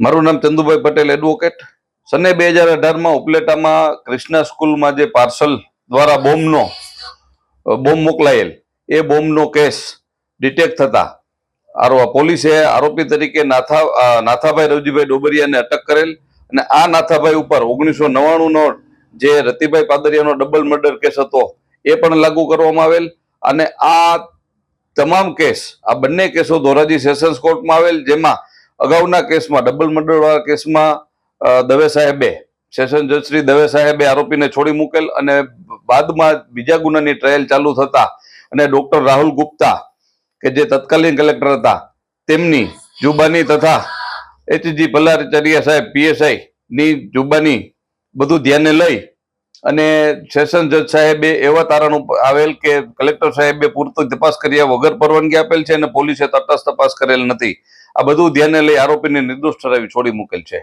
મારું નામ ચંદુભાઈ પટેલ, એડવોકેટ. સને 2018માં ઉપલેટામાં ક્રિષ્ના સ્કૂલમાં જે પાર્સલ દ્વારા બોમ્બ મોકલાયેલ એ બોમ્બનો કેસ ડિટેક્ટ થતા પોલીસે આરોપી તરીકે નાથાભાઈ રવજીભાઈ ડોબરિયાને અટક કરેલ અને આ નાથાભાઈ ઉપર 1999નો જે રતિભાઈ પાદરિયાનો ડબલ મર્ડર કેસ હતો એ પણ લાગુ કરવામાં આવેલ અને આ તમામ કેસ, આ બંને કેસો ધોરાજી સેશન્સ કોર્ટમાં આવેલ, જેમાં અગાઉના કેસમાં ડબલ મર્ડર વાળા કેસમાં દવે સાહેબે, સેશન જજ શ્રી દવે સાહેબે આરોપીને છોડી મૂકેલ અને બાદમાં બીજા ગુનાની ટ્રાયલ ચાલુ થતા અને ડોક્ટર રાહુલ ગુપ્તા કે જે તત્કાલીન કલેક્ટર હતા તેમની જુબાની તથા HG પલ્લાચાર્ય સાહેબ PSI ની જુબાની બધું ધ્યાને લઈ અને સેશન જજ સાહેબે એવા તારણ આવેલ કે કલેક્ટર સાહેબે પૂરતી તપાસ કર્યા વગર પરવાનગી આપેલ છે અને પોલીસે તટસ્થ તપાસ કરેલ નથી. આ બધું ધ્યાને લઈ આરોપીને નિર્દોષ ઠરાવી છોડી મૂકેલ છે.